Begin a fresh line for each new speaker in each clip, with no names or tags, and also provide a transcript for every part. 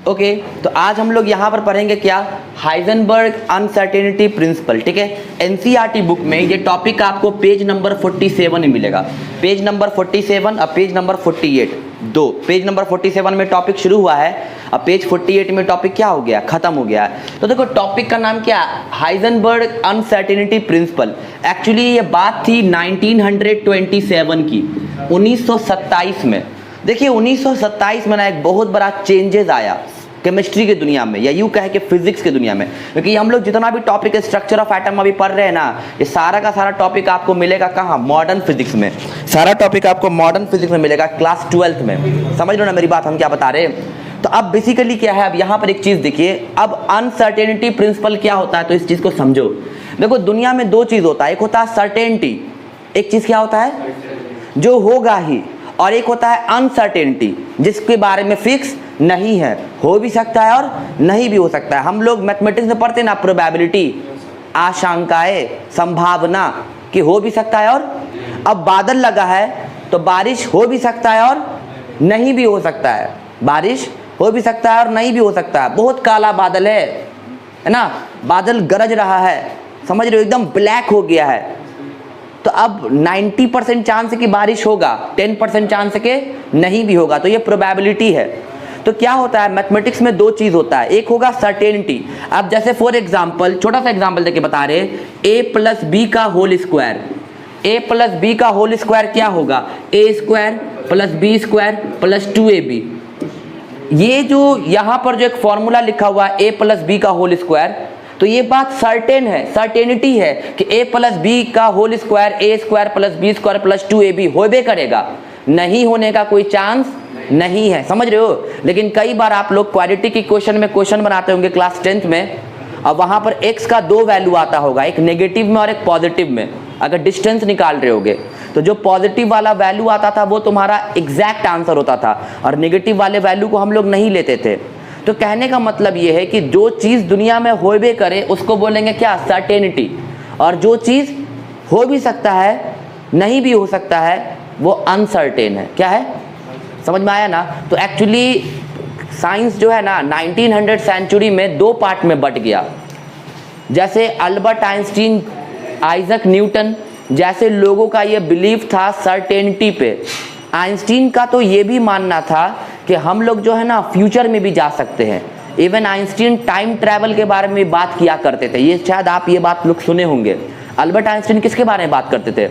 Okay तो आज हम लोग यहाँ पर पढ़ेंगे क्या, हाइजेनबर्ग अनसर्टेनिटी प्रिंसिपल। ठीक है, एनसीईआरटी बुक में ये टॉपिक आपको पेज नंबर 47 में मिलेगा। पेज नंबर 47 और पेज नंबर 48, दो पेज नंबर 47 में टॉपिक शुरू हुआ है, अब पेज 48 में टॉपिक क्या हो गया, खत्म हो गया है। तो देखो टॉपिक का नाम क्या, हाइजेनबर्ग अनसर्टेनिटी प्रिंसिपल। एक्चुअली ये बात थी 1927 की, 1927 में। देखिए 1927 में ना एक बहुत बड़ा चेंजेस आया केमिस्ट्री की दुनिया में, या यूँ कहे कि फिजिक्स की दुनिया में। क्योंकि हम लोग जितना भी टॉपिक स्ट्रक्चर ऑफ एटम अभी पढ़ रहे हैं ना, ये सारा का सारा टॉपिक आपको मिलेगा कहाँ, मॉडर्न फिजिक्स में। सारा टॉपिक आपको मॉडर्न फिजिक्स में मिलेगा क्लास 12th में। समझ लो ना मेरी बात, हम क्या बता रहे हैं। तो अब बेसिकली क्या है, अब यहाँ पर एक चीज़ देखिए, अब अनसर्टेनिटी प्रिंसिपल क्या होता है, तो इस चीज़ को समझो। देखो दुनिया में दो चीज़ होता है, एक होता है सर्टेनिटी, एक चीज़ क्या होता है जो होगा ही, और एक होता है अनसर्टेनिटी जिसके बारे में फिक्स नहीं है, हो भी सकता है और नहीं भी हो सकता है। हम लोग मैथमेटिक्स में पढ़ते हैं ना, प्रोबेबिलिटी, आशंकाएं, संभावना कि हो भी सकता है और, अब बादल लगा है तो बारिश हो भी सकता है और नहीं भी हो सकता है, बारिश हो भी सकता है और नहीं भी हो सकता है। बहुत काला बादल है ना, बादल गरज रहा है, समझ रहे हो, एकदम ब्लैक हो गया है, तो अब 90% चांस है कि बारिश होगा, 10% चांस है कि नहीं भी होगा, तो ये प्रोबेबिलिटी है। तो क्या होता है मैथमेटिक्स में दो चीज होता है, एक होगा सर्टेनिटी। अब जैसे फॉर एग्जांपल, छोटा सा एग्जांपल देके बता रहे, a प्लस बी का whole square, a plus B का होल स्क्वायर क्या होगा, a square plus B square plus 2ab। ये जो यहाँ पर जो एक फॉर्मूला लिखा हुआ है a प्लस बी का होल स्क्वायर, तो ये बात सर्टेन है, सर्टेनिटी है कि a प्लस बी का whole square a square plus B square plus 2ab होबे करेगा, नहीं होने का कोई चांस नहीं है। समझ रहे हो। लेकिन कई बार आप लोग क्वाड्रेटिक इक्वेशन में क्वेश्चन बनाते होंगे क्लास 10th में, और वहाँ पर x का दो वैल्यू आता होगा, एक नेगेटिव में और एक पॉजिटिव में। अगर डिस्टेंस निकाल रहे होगे तो जो पॉजिटिव वाला वैल्यू आता था वो तुम्हारा एग्जैक्ट आंसर होता था, और नेगेटिव वाले वैल्यू को हम लोग नहीं लेते थे। तो कहने का मतलब ये है कि जो चीज़ दुनिया में होबे करे उसको बोलेंगे क्या, सर्टेनिटी, और जो चीज़ हो भी सकता है नहीं भी हो सकता है वो अनसर्टेन है। क्या है, समझ में आया ना। तो एक्चुअली साइंस जो है ना 1900 सेंचुरी में दो पार्ट में बट गया। जैसे अल्बर्ट आइंस्टीन, आइजक न्यूटन जैसे लोगों का ये बिलीफ था सर्टेनिटी पे। आइंस्टीन का तो ये भी मानना था कि हम लोग जो है ना फ्यूचर में भी जा सकते हैं। इवन आइंस्टीन टाइम ट्रैवल के बारे में बात किया करते थे, ये शायद आप ये बात लोग सुने होंगे। अल्बर्ट आइंस्टीन किसके बारे में बात करते थे,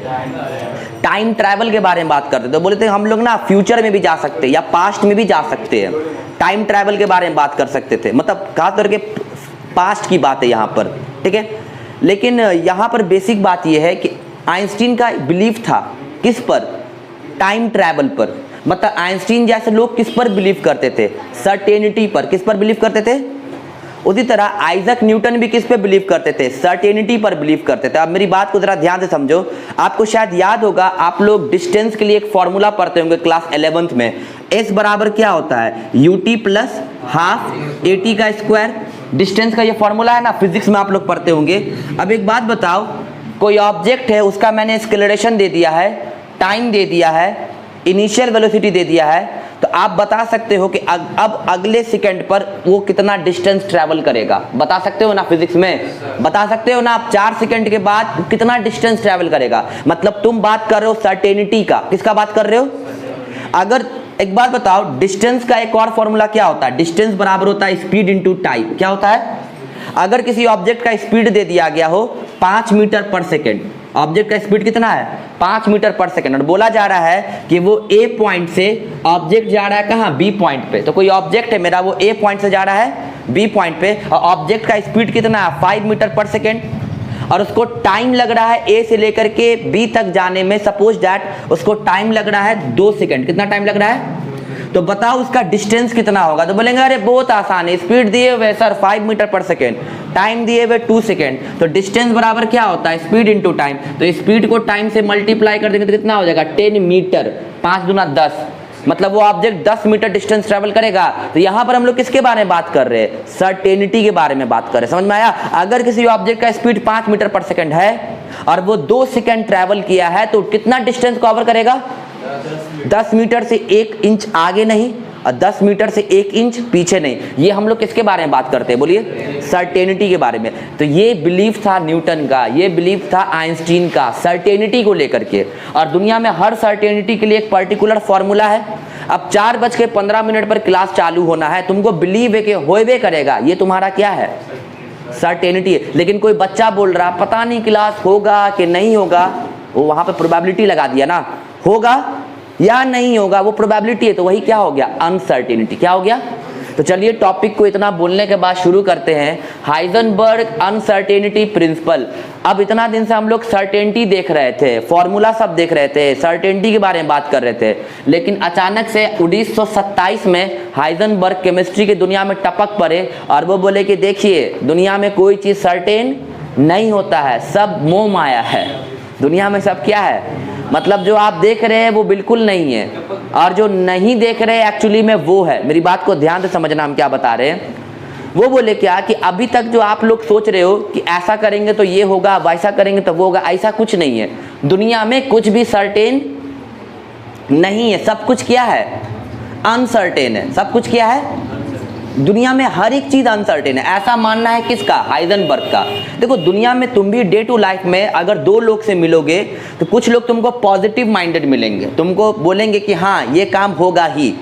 टाइम ट्रैवल के बारे में बात करते थे। बोले थे हम लोग ना फ्यूचर में भी जा सकते हैं या पास्ट में भी जा सकते हैं, टाइम ट्रैवल के बारे में बात कर सकते थे, मतलब खास करके पास्ट की बात है यहाँ पर। ठीक है, लेकिन यहाँ पर बेसिक बात यह है कि आइंस्टीन का बिलीफ था किस पर, टाइम ट्रैवल पर। मतलब आइंस्टीन जैसे लोग किस पर बिलीव करते थे, सर्टेनिटी पर। किस पर बिलीव करते थे, उसी तरह आइजक न्यूटन भी किस पे बिलीव करते थे, सर्टेनिटी पर बिलीव करते थे। अब मेरी बात को जरा ध्यान से समझो। आपको शायद याद होगा, आप लोग डिस्टेंस के लिए एक फॉर्मूला पढ़ते होंगे क्लास 11th में, s बराबर क्या होता है, ut प्लस हाफ at का स्क्वायर। डिस्टेंस का ये फॉर्मूला है ना, फिजिक्स में आप लोग पढ़ते होंगे। अब एक बात बताओ, कोई ऑब्जेक्ट है, उसका मैंने एक्सेलरेशन दे दिया है, टाइम दे दिया है, इनिशियल वेलोसिटी दे दिया है, तो आप बता सकते हो कि अब अगले सेकंड पर वो कितना डिस्टेंस ट्रैवल करेगा। बता सकते हो ना, फिजिक्स में बता सकते हो ना आप, 4 सेकंड के बाद कितना डिस्टेंस ट्रैवल करेगा। मतलब तुम बात कर रहे हो सर्टेनिटी का, किसका बात कर रहे हो। अगर एक बात बताओ, डिस्टेंस का एक और फॉर्मूला क्या होता है, डिस्टेंस बराबर होता है स्पीड इंटू टाइम। क्या होता है, अगर किसी ऑब्जेक्ट का स्पीड दे दिया गया हो 5 मीटर पर सेकेंड, ऑब्जेक्ट का स्पीड कितना है, 5 मीटर पर सेकेंड, और बोला जा रहा है कि वो ए पॉइंट से ऑब्जेक्ट जा रहा है कहाँ, बी पॉइंट पे। तो कोई ऑब्जेक्ट है मेरा, वो ए पॉइंट से जा रहा है बी पॉइंट पे, और ऑब्जेक्ट का स्पीड कितना है, 5 मीटर पर सेकेंड, और उसको टाइम लग रहा है ए से लेकर के बी तक जाने में, सपोज दैट उसको टाइम लग रहा है 2 सेकेंड। कितना टाइम लग रहा है, तो बताओ उसका डिस्टेंस कितना होगा। तो बोलेंगे अरे बहुत आसान है, स्पीड दिए हुए सर 5 मीटर पर सेकेंड, टाइम दिए हुए 2 सेकेंड, तो डिस्टेंस बराबर क्या होता है, स्पीड इंटू टाइम। तो स्पीड को टाइम से मल्टीप्लाई कर देंगे तो कितना हो जाएगा, 10 मीटर, 5 दूना 10, मतलब वो ऑब्जेक्ट 10 मीटर डिस्टेंस ट्रैवल करेगा। तो यहाँ पर हम लोग किसके बारे में बात कर रहे हैं, सर्टेनिटी के बारे में बात कर रहे हैं। समझ में आया। अगर किसी ऑब्जेक्ट का स्पीड 5 मीटर पर सेकेंड है और वो 2 सेकेंड ट्रैवल किया है, तो कितना डिस्टेंस कवर करेगा, 10 मीटर से 1 इंच आगे नहीं और 10 मीटर से 1 इंच पीछे नहीं। ये हम लोग किसके बारे में बात करते हैं, बोलिए, सर्टेनिटी के बारे में। तो ये बिलीफ था न्यूटन का, ये बिलीफ था आइंस्टीन का, सर्टेनिटी को लेकर के। और दुनिया में हर सर्टेनिटी के लिए एक पर्टिकुलर फॉर्मूला है। अब 4:15 पर क्लास चालू होना है, तुमको बिलीव है कि होवे करेगा, ये तुम्हारा क्या है, सर्टेनिटी है। लेकिन कोई बच्चा बोल रहा पता नहीं क्लास होगा कि नहीं होगा, वो वहां पे प्रोबेबिलिटी लगा दिया ना, होगा या नहीं होगा, वो प्रोबेबिलिटी है, तो वही क्या हो गया, अनसर्टेनिटी। क्या हो गया? तो चलिए टॉपिक को इतना बोलने के बाद शुरू करते हैं। Heisenberg uncertainty principle. अब इतना दिन से हम लोग सर्टेनिटी देख रहे थे, फॉर्मूला सब देख रहे थे, सर्टेनिटी के बारे में बात कर रहे थे, लेकिन अचानक से 1927 में हाइजेनबर्ग केमिस्ट्री की दुनिया में टपक पड़े और वो बोले कि देखिए दुनिया में कोई चीज़ सर्टेन नहीं होता है, सब मोह माया है। दुनिया में सब क्या है, मतलब जो आप देख रहे हैं वो बिल्कुल नहीं है, और जो नहीं देख रहे हैं एक्चुअली में वो है। मेरी बात को ध्यान से समझना, हम क्या बता रहे हैं। वो बोले क्या कि अभी तक जो आप लोग सोच रहे हो कि ऐसा करेंगे तो ये होगा, वैसा करेंगे तो वो होगा, ऐसा कुछ नहीं है। दुनिया में कुछ भी सर्टेन नहीं है, सब कुछ क्या है, अनसर्टेन है। सब कुछ क्या है, दुनिया में हर एक चीज अनसर्टेन है। ऐसा मानना है किसका, हाइजेनबर्ग का। देखो दुनिया में तुम भी डे टू लाइफ में अगर दो लोग से मिलोगे तो कुछ लोग तुमको पॉजिटिव माइंडेड मिलेंगे, तुमको बोलेंगे कि हाँ ये काम होगा ही,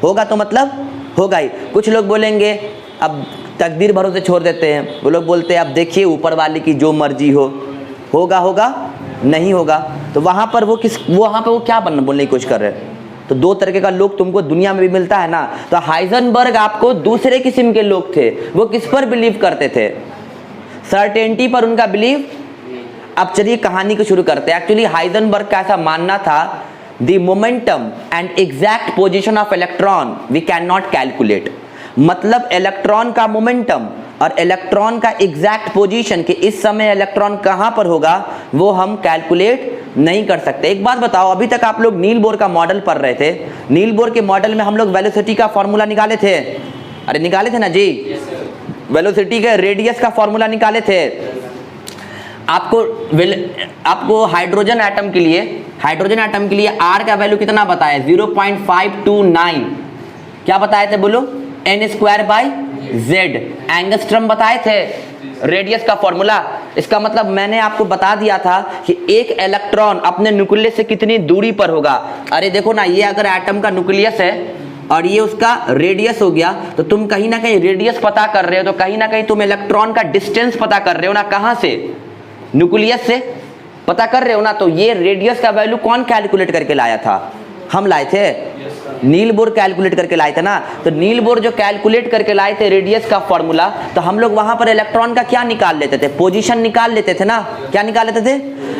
होगा तो मतलब होगा ही। कुछ लोग बोलेंगे अब तकदीर भरोसे छोड़ देते हैं, वो लोग बोलते हैं अब देखिए ऊपर वाले की जो मर्जी हो, होगा होगा नहीं होगा। तो वहाँ पर वहाँ पर वो क्या बोलने की कोशिश कर रहे हैं। तो दो तरीके का लोग तुमको दुनिया में भी मिलता है ना। तो हाइजेनबर्ग आपको दूसरे किस्म के लोग थे, वो किस पर बिलीव करते थे, सर्टेनिटी पर उनका बिलीव। अब चलिए कहानी को शुरू करते हैं। एक्चुअली हाइजेनबर्ग का ऐसा मानना था, the momentum and exact position of electron we can not calculate. मतलब इलेक्ट्रॉन का मोमेंटम और इलेक्ट्रॉन का एग्जैक्ट पोजीशन कि इस समय इलेक्ट्रॉन कहाँ पर होगा, वो हम कैलकुलेट नहीं कर सकते। एक बात बताओ, अभी तक आप लोग नील बोर का मॉडल पढ़ रहे थे, नील बोर के मॉडल में हम लोग वेलोसिटी का फॉर्मूला निकाले थे, अरे निकाले थे ना जी, वेलोसिटी के रेडियस का फॉर्मूला निकाले थे। आपको हाइड्रोजन एटम के लिए आर का वैल्यू कितना बताया, 0.529। क्या बताए थे बोलो, n²/z। एंगस्ट्रम बताए थे रेडियस का फॉर्मूला। इसका मतलब मैंने आपको बता दिया था कि एक इलेक्ट्रॉन अपने न्यूक्लियस से कितनी दूरी पर होगा। अरे देखो ना, ये अगर एटम का न्यूक्लियस है और ये उसका रेडियस हो गया, तो तुम कहीं ना कहीं रेडियस पता कर रहे हो, तो कहीं ना कहीं तुम इलेक्ट्रॉन का डिस्टेंस पता कर रहे हो ना, कहाँ से, न्यूक्लियस से पता कर रहे हो ना। तो ये रेडियस का वैल्यू कौन कैलकुलेट करके लाया था, हम लाए थे, नील बोर कैलकुलेट करके लाए थे ना। तो नील बोर जो कैलकुलेट करके लाए थे रेडियस का फॉर्मूला, तो हम लोग वहां पर इलेक्ट्रॉन का क्या निकाल लेते थे, पोजीशन निकाल लेते थे ना। क्या निकाल लेते थे,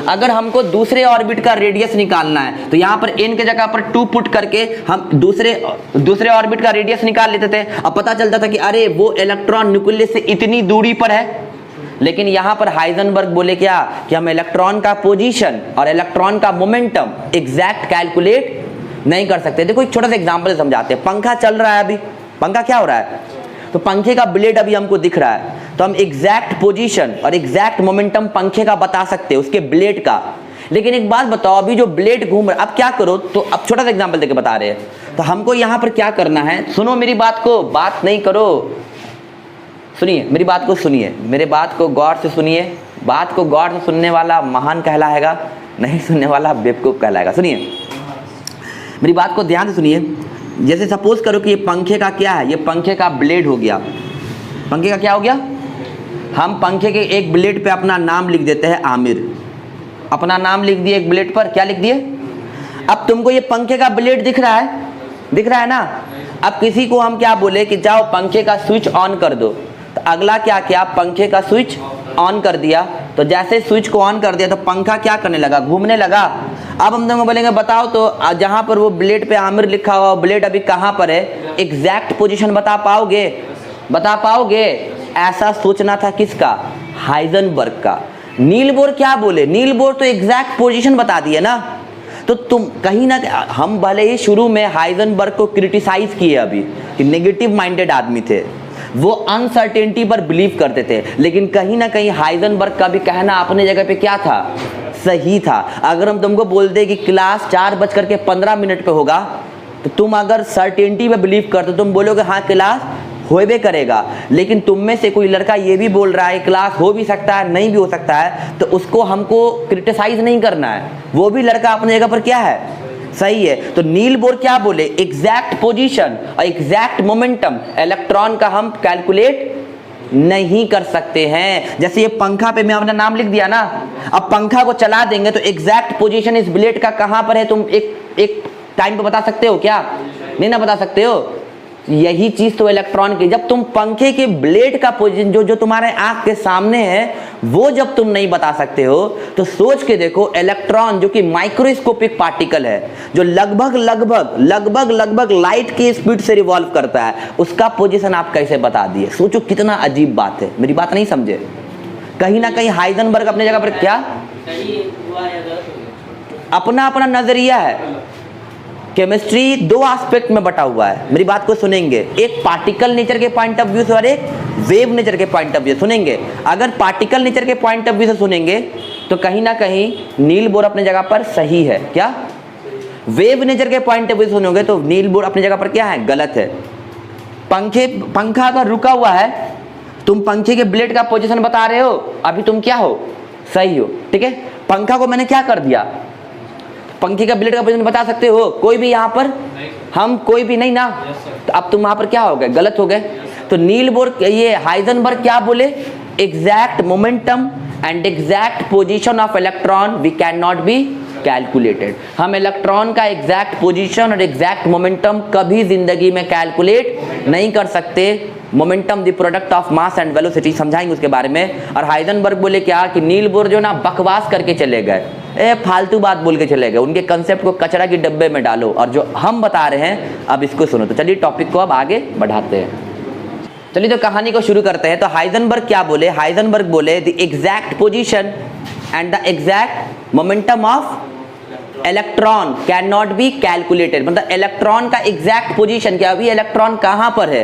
अगर हमको दूसरे ऑर्बिट का रेडियस निकालना है तो यहाँ पर n के जगह पर 2 पुट करके हम दूसरे ऑर्बिट का रेडियस निकाल लेते थे। अब पता चलता था कि अरे वो इलेक्ट्रॉन न्यूक्लियस से इतनी दूरी पर है। लेकिन यहाँ पर हाइजेनबर्ग बोले क्या कि हम इलेक्ट्रॉन का पोजीशन और इलेक्ट्रॉन का मोमेंटम एग्जैक्ट कैलकुलेट नहीं कर सकते। देखो एक छोटा सा एग्जांपल से समझाते हैं। पंखा चल रहा है, अभी पंखा क्या हो रहा है, तो पंखे का ब्लेड अभी हमको दिख रहा है, तो हम एग्जैक्ट पोजीशन और एग्जैक्ट मोमेंटम पंखे का बता सकते हैं, उसके ब्लेड का। लेकिन एक बात बताओ, अभी जो ब्लेड घूम रहा है, अब क्या करो, तो अब छोटा सा एग्जांपल देके बता रहे हैं। तो हमको यहाँ पर क्या करना है, सुनो मेरी बात को, बात नहीं करो, सुनिए मेरी बात को, सुनिए मेरे बात को गौर से सुनिए। बात को गौर से सुनने वाला महान कहलाएगा, नहीं सुनने वाला बेवकूफ़ कहलाएगा। सुनिए मेरी बात को ध्यान से सुनिए। जैसे सपोज करो कि ये पंखे का क्या है, ये पंखे का ब्लेड हो गया। पंखे का क्या हो गया, हम पंखे के एक ब्लेड पे अपना नाम लिख देते हैं आमिर, अपना नाम लिख दिए एक ब्लेड पर, क्या लिख दिए। अब तुमको ये पंखे का ब्लेड दिख रहा है ना। अब किसी को हम क्या बोले कि जाओ पंखे का स्विच ऑन कर दो, तो अगला क्या किया, पंखे का स्विच ऑन कर दिया। तो जैसे स्विच को ऑन कर दिया तो पंखा क्या करने लगा, घूमने लगा। अब हम तुमको बोलेंगे बताओ तो जहाँ पर वो ब्लेड पे आमिर लिखा हुआ, ब्लेड अभी कहाँ पर है, एग्जैक्ट पोजीशन बता पाओगे। ऐसा सोचना था किसका, हाइजेनबर्ग का। नील बोर क्या बोले, नील बोर तो एग्जैक्ट पोजीशन बता दिए ना। तो तुम कहीं ना, हम भले ही शुरू में हाइजेनबर्ग को क्रिटिसाइज किए अभी कि नेगेटिव माइंडेड आदमी थे, वो अनसर्टेनिटी पर बिलीव करते थे, लेकिन कहीं ना कहीं हाइजेनबर्ग का भी कहना अपने जगह पे क्या था, सही था। अगर हम तुमको बोल दे कि क्लास 4:15 पे होगा, तो तुम अगर सर्टेनिटी पे बिलीव करते हो, तुम बोलोगे हाँ क्लास होबे करेगा, लेकिन तुम में से कोई लड़का ये भी बोल रहा है क्लास हो भी सकता है नहीं भी हो सकता है, तो उसको हमको क्रिटिसाइज नहीं करना है, वो भी लड़का अपनी जगह पर क्या है, सही है। तो नील बोर क्या बोले, एग्जैक्ट पोजीशन और एग्जैक्ट मोमेंटम इलेक्ट्रॉन का हम कैलकुलेट नहीं कर सकते हैं। जैसे ये पंखा पे मैं अपना नाम लिख दिया ना, अब पंखा को चला देंगे तो एग्जैक्ट पोजीशन इस ब्लेड का कहां पर है, तुम एक टाइम पे बता सकते हो क्या, नहीं ना बता सकते हो। यही चीज तो इलेक्ट्रॉन की, जब तुम पंखे के ब्लेड का पोजीशन जो तुम्हारे आंख के सामने है वो जब तुम नहीं बता सकते हो, तो सोच के देखो इलेक्ट्रॉन जो कि माइक्रोस्कोपिक पार्टिकल है, जो लगभग लाइट की स्पीड से रिवॉल्व करता है, उसका पोजीशन आप कैसे बता दिए। सोचो कितना अजीब बात है, मेरी बात नहीं समझे। कहीं ना कहीं हाइजेनबर्ग अपनी जगह पर क्या अपना अपना नजरिया है। केमिस्ट्री दो एस्पेक्ट में बटा हुआ है, मेरी बात को सुनेंगे, एक पार्टिकल नेचर के पॉइंट ऑफ व्यू से और एक वेव नेचर के पॉइंट ऑफ व्यू सुनेंगे। अगर पार्टिकल नेचर के पॉइंट ऑफ व्यू से सुनेंगे तो कहीं ना कहीं नील बोर अपनी जगह पर सही है क्या, वेव नेचर के पॉइंट ऑफ व्यू से सुनोगे तो नील बोर अपनी जगह पर क्या है, गलत है। पंखा अगर रुका हुआ है, तुम पंखे के ब्लेड का पोजीशन बता रहे हो, अभी तुम क्या हो, सही हो, ठीक है। पंखा को मैंने क्या कर दिया, पंखे का ब्लेड का पोजीशन बता सकते हो, कोई भी यहाँ पर हम कोई भी नहीं ना, तो अब तुम वहां पर क्या हो गए, गलत हो गए। तो नील बोर ये हाइजेनबर्ग क्या बोले, exact momentum and exact position of electron we can not be calculated. हम इलेक्ट्रॉन का एग्जैक्ट पोजीशन और एग्जैक्ट मोमेंटम कभी जिंदगी में कैलकुलेट नहीं कर सकते। Momentum the product of mass and velocity, समझाएंगे उसके बारे में। और हाइजेनबर्ग बोले क्या कि नील बोर जो ना बकवास करके चले गए, फालतू बात बोल के चले गए, उनके कंसेप्ट को कचरा की डब्बे में डालो, और जो हम बता रहे हैं अब इसको सुनो। तो चलिए टॉपिक को अब आगे बढ़ाते हैं, चलिए तो कहानी को शुरू करते हैं। तो हाइजेनबर्ग क्या बोले, हाइजेनबर्ग बोले the exact position and the exact momentum of electron can not be calculated. मतलब इलेक्ट्रॉन का एग्जैक्ट पोजीशन क्या, अभी इलेक्ट्रॉन कहां पर है,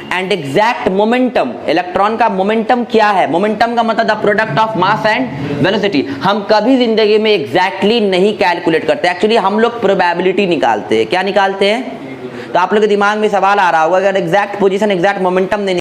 एंड एग्जैक्ट मोमेंटम, इलेक्ट्रॉन का मोमेंटम क्या है, मोमेंटम का मतलब the product of mass and velocity, हम कभी जिंदगी में एग्जैक्टली नहीं कैलकुलेट करते। एक्चुअली हम लोग प्रोबेबिलिटी निकालते हैं, क्या निकालते हैं। तो आप लोग के दिमाग में सवाल आ रहा होगा, अगर एग्जैक्ट पोजीशन एग्जैक्ट मोमेंटम नहीं